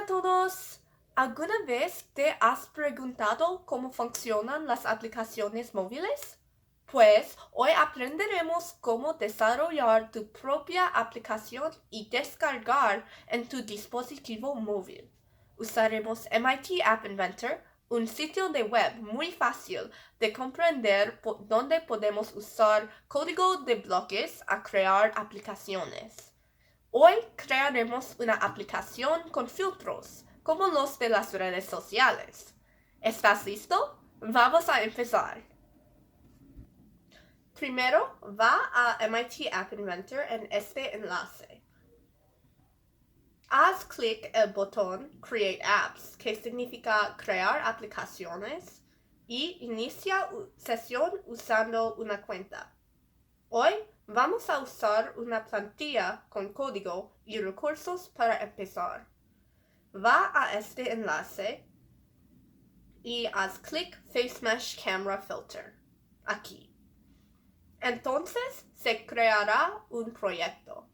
Hola a todos. ¿Alguna vez te has preguntado cómo funcionan las aplicaciones móviles? Pues hoy aprenderemos cómo desarrollar tu propia aplicación y descargar en tu dispositivo móvil. Usaremos MIT App Inventor, un sitio de web muy fácil de comprender donde podemos usar código de bloques a crear aplicaciones. Hoy crearemos una aplicación con filtros, como los de las redes sociales. ¿Estás listo? Vamos a empezar. Primero, va a MIT App Inventor en este enlace. Haz clic el botón Create Apps, que significa crear aplicaciones, y inicia sesión usando una cuenta. Hoy vamos a usar una plantilla con código y recursos para empezar. Va a este enlace y haz clic Face Mesh Camera Filter, aquí. Entonces se creará un proyecto.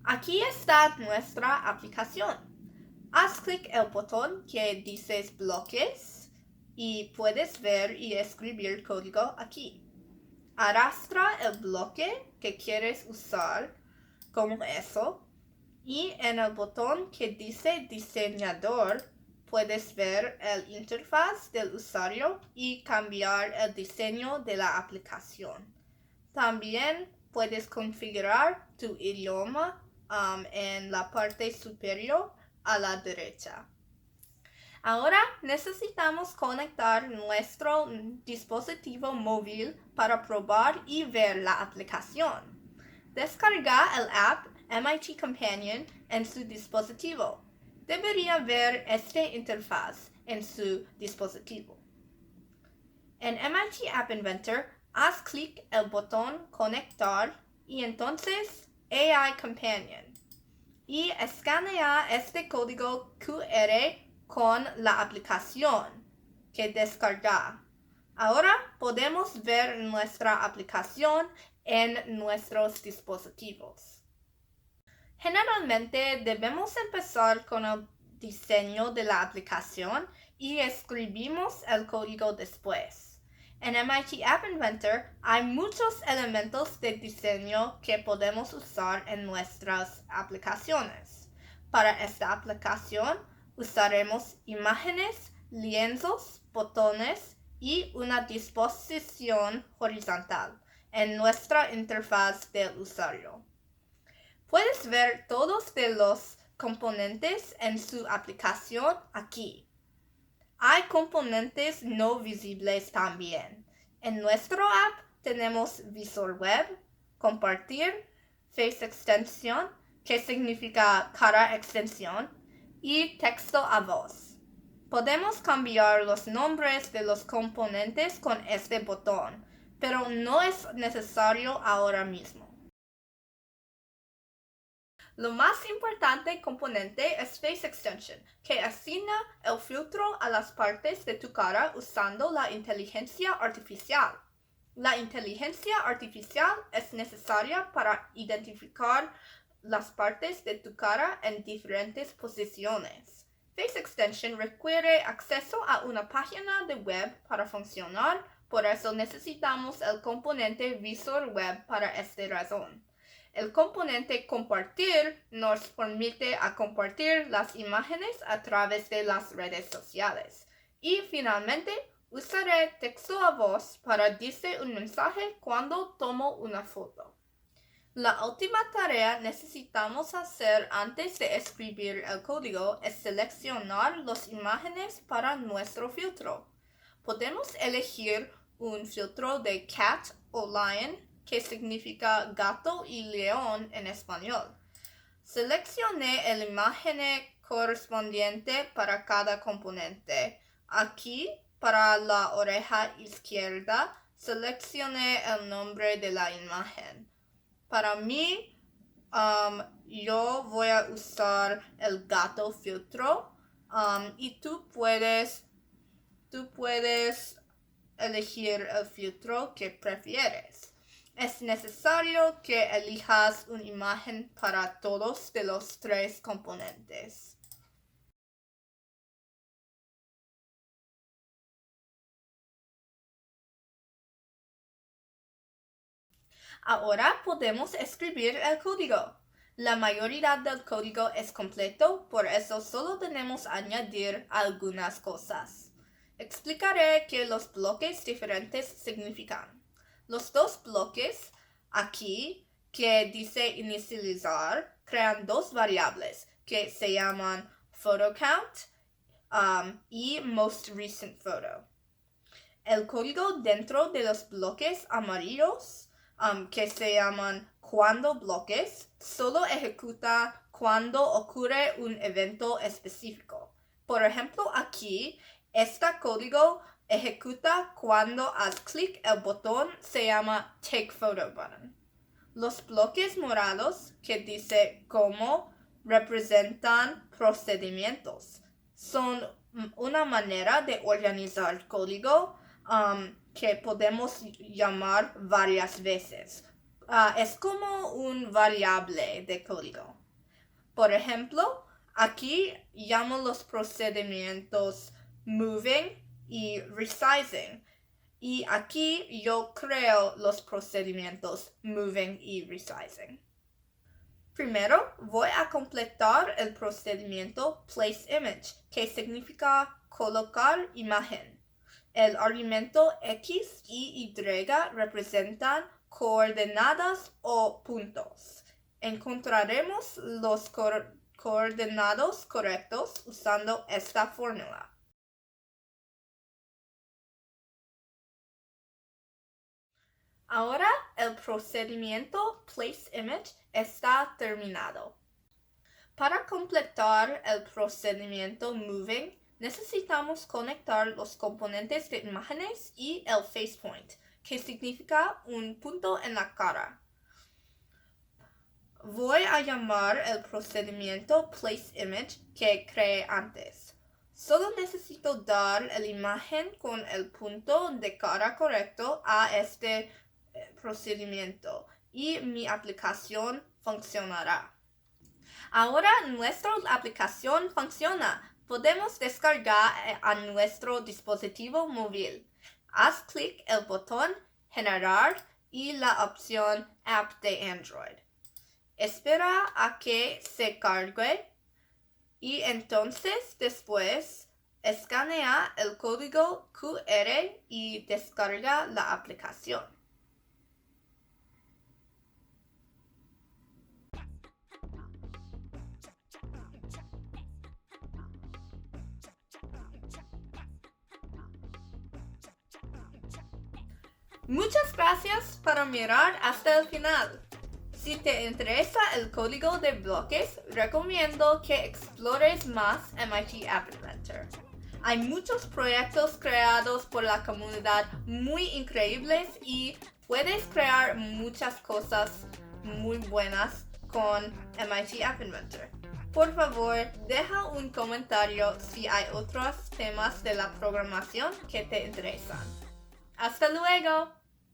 Aquí está nuestra aplicación. Haz clic el botón que dice bloques y puedes ver y escribir código aquí. Arrastra el bloque que quieres usar, como eso, y en el botón que dice diseñador puedes ver el interfaz del usuario y cambiar el diseño de la aplicación. También puedes configurar tu idioma en la parte superior a la derecha. Ahora necesitamos conectar nuestro dispositivo móvil para probar y ver la aplicación. Descarga el app MIT Companion en su dispositivo. Debería ver esta interfaz en su dispositivo. En MIT App Inventor, haz clic el botón Conectar y entonces AI Companion. Y escanea este código QR con la aplicación que descarga. Ahora podemos ver nuestra aplicación en nuestros dispositivos. Generalmente debemos empezar con el diseño de la aplicación y escribimos el código después. En MIT App Inventor hay muchos elementos de diseño que podemos usar en nuestras aplicaciones. Para esta aplicación usaremos imágenes, lienzos, botones y una disposición horizontal en nuestra interfaz del usuario. Puedes ver todos de los componentes en su aplicación aquí. Hay componentes no visibles también. En nuestro app tenemos visor web, compartir, face extensión, que significa cara extensión, y texto a voz. Podemos cambiar los nombres de los componentes con este botón, pero no es necesario ahora mismo. Lo más importante componente es Face Extension, que asigna el filtro a las partes de tu cara usando la inteligencia artificial. La inteligencia artificial es necesaria para identificar las partes de tu cara en diferentes posiciones. Face Extension requiere acceso a una página de web para funcionar, por eso necesitamos el componente visor web para esta razón. El componente compartir nos permite compartir las imágenes a través de las redes sociales. Y finalmente, usaré texto a voz para decir un mensaje cuando tomo una foto. La última tarea necesitamos hacer antes de escribir el código es seleccionar las imágenes para nuestro filtro. Podemos elegir un filtro de cat o lion, que significa gato y león en español. Seleccioné la imagen correspondiente para cada componente. Aquí, para la oreja izquierda, seleccioné el nombre de la imagen. Para mí, yo voy a usar el gato filtro y tú puedes elegir el filtro que prefieres. Es necesario que elijas una imagen para todos de los 3 componentes. Ahora podemos escribir el código. La mayoría del código es completo, por eso solo tenemos que añadir algunas cosas. Explicaré qué los bloques diferentes significan. Los 2 bloques aquí, que dice inicializar, crean 2 variables que se llaman PhotoCount y Most Recent Photo. El código dentro de los bloques amarillos, que se llaman cuando bloques, solo ejecuta cuando ocurre un evento específico. Por ejemplo, aquí, este código ejecuta cuando haz clic el botón se llama Take Photo Button. Los bloques morados que dice Cómo representan procedimientos. Son una manera de organizar código que podemos llamar varias veces. Es como un variable de código. Por ejemplo, aquí llamo los procedimientos moving y resizing. Y aquí yo creo los procedimientos moving y resizing. Primero voy a completar el procedimiento place image, que significa colocar imagen. El argumento X y Y representan coordenadas o puntos. Encontraremos los coordenados correctos usando esta fórmula. Ahora el procedimiento place image está terminado. Para completar el procedimiento moving, necesitamos conectar los componentes de imágenes y el face point, que significa un punto en la cara. Voy a llamar el procedimiento place image que creé antes. Solo necesito dar la imagen con el punto de cara correcto a este procedimiento y mi aplicación funcionará. Ahora nuestra aplicación funciona. Podemos descargar a nuestro dispositivo móvil. Haz clic el botón Generar y la opción App de Android. Espera a que se cargue y entonces después escanea el código QR y descarga la aplicación. Muchas gracias por mirar hasta el final. Si te interesa el código de bloques, recomiendo que explores más MIT App Inventor. Hay muchos proyectos creados por la comunidad muy increíbles y puedes crear muchas cosas muy buenas con MIT App Inventor. Por favor, deja un comentario si hay otros temas de la programación que te interesan. ¡Hasta luego!